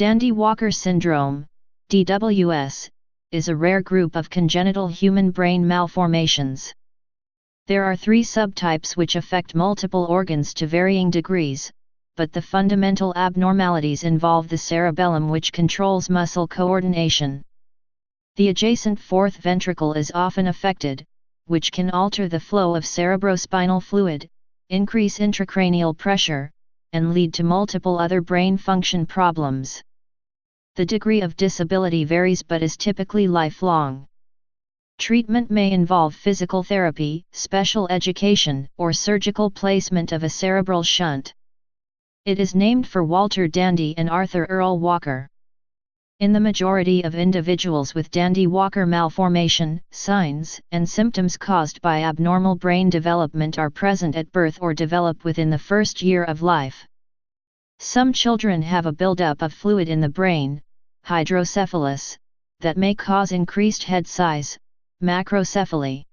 Dandy-Walker syndrome, DWS, is a rare group of congenital human brain malformations. There are three subtypes which affect multiple organs to varying degrees, but the fundamental abnormalities involve the cerebellum, which controls muscle coordination. The adjacent fourth ventricle is often affected, which can alter the flow of cerebrospinal fluid, increase intracranial pressure, and lead to multiple other brain function problems. The degree of disability varies but is typically lifelong. Treatment may involve physical therapy, special education, or surgical placement of a cerebral shunt. It is named for Walter Dandy and Arthur Earl Walker. In the majority of individuals with Dandy-Walker malformation, signs and symptoms caused by abnormal brain development are present at birth or develop within the first year of life. Some children have a buildup of fluid in the brain, hydrocephalus, that may cause increased head size, macrocephaly.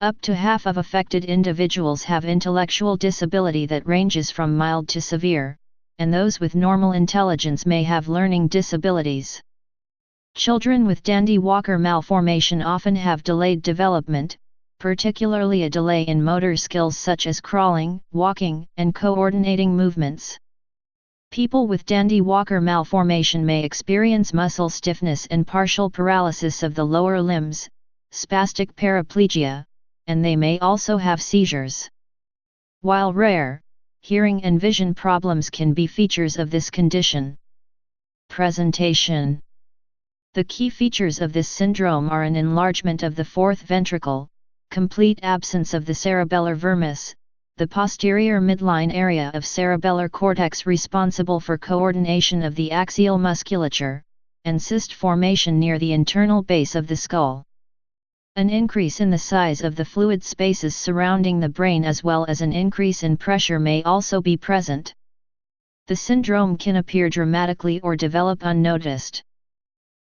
Up to half of affected individuals have intellectual disability that ranges from mild to severe, and those with normal intelligence may have learning disabilities. Children with Dandy-Walker malformation often have delayed development, particularly a delay in motor skills such as crawling, walking, and coordinating movements. People with Dandy-Walker malformation may experience muscle stiffness and partial paralysis of the lower limbs, spastic paraplegia, and they may also have seizures. While rare, hearing and vision problems can be features of this condition. Presentation. The key features of this syndrome are an enlargement of the fourth ventricle, complete absence of the cerebellar vermis, the posterior midline area of cerebellar cortex responsible for coordination of the axial musculature, and cyst formation near the internal base of the skull. An increase in the size of the fluid spaces surrounding the brain as well as an increase in pressure may also be present. The syndrome can appear dramatically or develop unnoticed.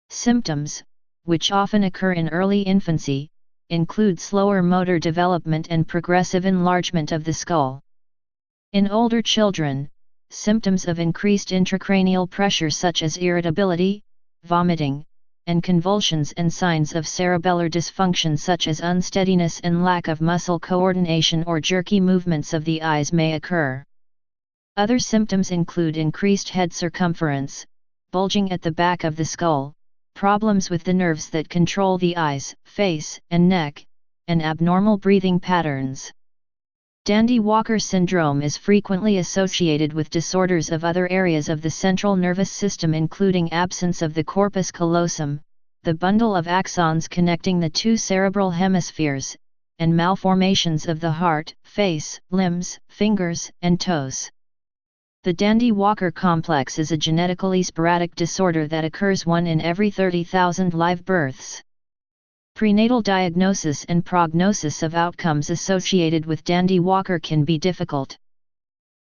Symptoms, which often occur in early infancy, include slower motor development and progressive enlargement of the skull. In older children, symptoms of increased intracranial pressure such as irritability, vomiting, and convulsions and signs of cerebellar dysfunction such as unsteadiness and lack of muscle coordination or jerky movements of the eyes may occur. Other symptoms include increased head circumference, bulging at the back of the skull, problems with the nerves that control the eyes, face, and neck, and abnormal breathing patterns. Dandy-Walker syndrome is frequently associated with disorders of other areas of the central nervous system, including absence of the corpus callosum, the bundle of axons connecting the two cerebral hemispheres, and malformations of the heart, face, limbs, fingers, and toes. The Dandy-Walker complex is a genetically sporadic disorder that occurs 1 in every 30,000 live births. Prenatal diagnosis and prognosis of outcomes associated with Dandy-Walker can be difficult.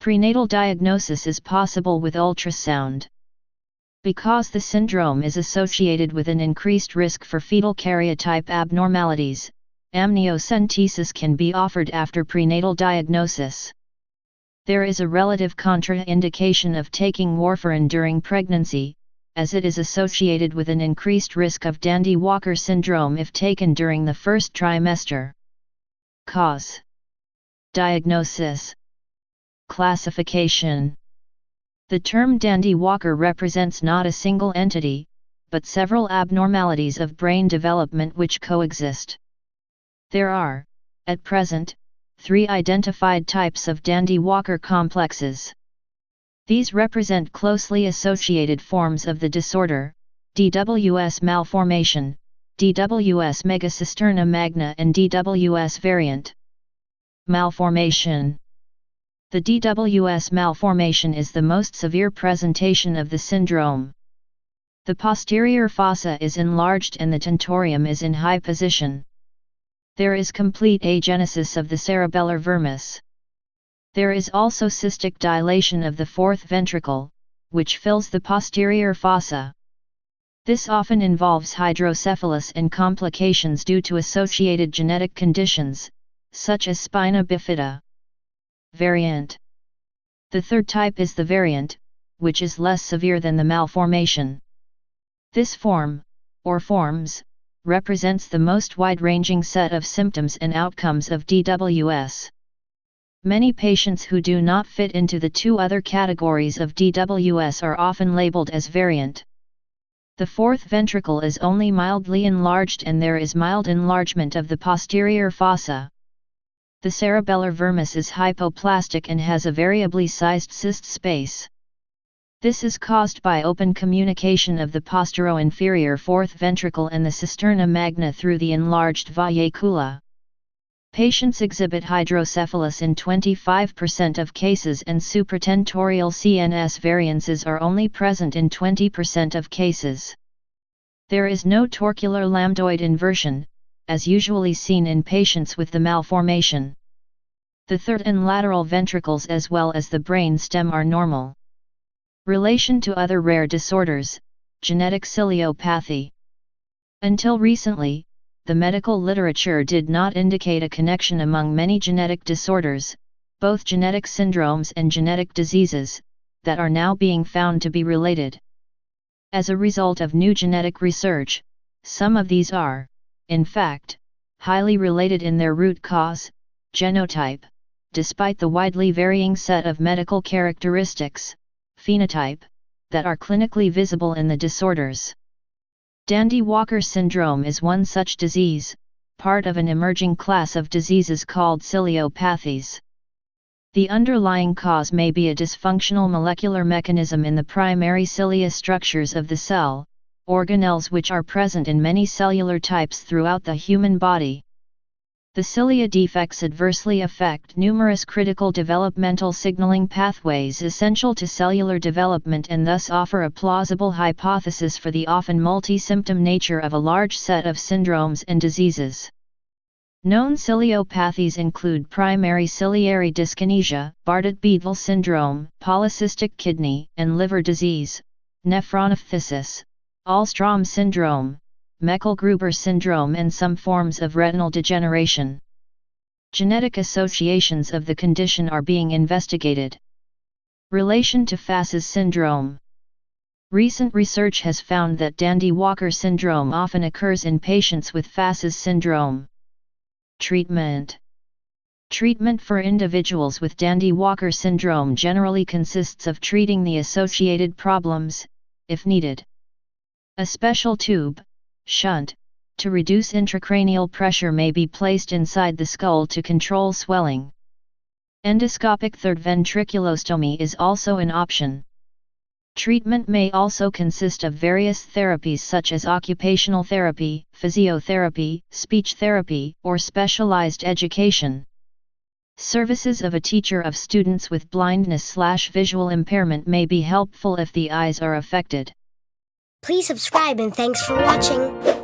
Prenatal diagnosis is possible with ultrasound. Because the syndrome is associated with an increased risk for fetal karyotype abnormalities, amniocentesis can be offered after prenatal diagnosis. There is a relative contraindication of taking warfarin during pregnancy, as it is associated with an increased risk of Dandy-Walker syndrome if taken during the first trimester. Cause. Diagnosis. Classification. The term Dandy-Walker represents not a single entity, but several abnormalities of brain development which coexist. There are, at present, 3 identified types of Dandy-Walker complexes. These represent closely associated forms of the disorder: DWS malformation, DWS megacisternum magna and DWS variant. Malformation. The DWS malformation is the most severe presentation of the syndrome. The posterior fossa is enlarged and the tentorium is in high position. There is complete agenesis of the cerebellar vermis. There is also cystic dilation of the fourth ventricle, which fills the posterior fossa. This often involves hydrocephalus and complications due to associated genetic conditions, such as spina bifida. Variant. The third type is the variant, which is less severe than the malformation. This form, or forms, represents the most wide-ranging set of symptoms and outcomes of DWS. Many patients who do not fit into the two other categories of DWS are often labeled as variant. The fourth ventricle is only mildly enlarged and there is mild enlargement of the posterior fossa. The cerebellar vermis is hypoplastic and has a variably sized cyst space. This is caused by open communication of the postero-inferior fourth ventricle and the cisterna magna through the enlarged vallecula. Patients exhibit hydrocephalus in 25% of cases and supratentorial CNS variances are only present in 20% of cases. There is no torcular lambdoid inversion, as usually seen in patients with the malformation. The third and lateral ventricles as well as the brain stem are normal. Relation to other rare disorders, genetic ciliopathy. Until recently, the medical literature did not indicate a connection among many genetic disorders, both genetic syndromes and genetic diseases, that are now being found to be related. As a result of new genetic research, some of these are, in fact, highly related in their root cause, genotype, despite the widely varying set of medical characteristics, phenotype, that are clinically visible in the disorders. Dandy-Walker syndrome is one such disease, part of an emerging class of diseases called ciliopathies. The underlying cause may be a dysfunctional molecular mechanism in the primary cilia structures of the cell, organelles which are present in many cellular types throughout the human body. The cilia defects adversely affect numerous critical developmental signaling pathways essential to cellular development and thus offer a plausible hypothesis for the often multi-symptom nature of a large set of syndromes and diseases. Known ciliopathies include primary ciliary dyskinesia, Bardet-Biedl syndrome, polycystic kidney and liver disease, nephronophthisis, Alström syndrome, Meckel-Gruber syndrome and some forms of retinal degeneration. Genetic associations of the condition are being investigated. Relation to Fass's syndrome. Recent research has found that Dandy-Walker syndrome often occurs in patients with Fass's syndrome. Treatment. Treatment for individuals with Dandy-Walker syndrome generally consists of treating the associated problems, if needed. A special tube, shunt, to reduce intracranial pressure may be placed inside the skull to control swelling. Endoscopic third ventriculostomy is also an option. Treatment may also consist of various therapies such as occupational therapy, physiotherapy, speech therapy, or specialized education. Services of a teacher of students with blindness/visual impairment may be helpful if the eyes are affected. Please subscribe and thanks for watching.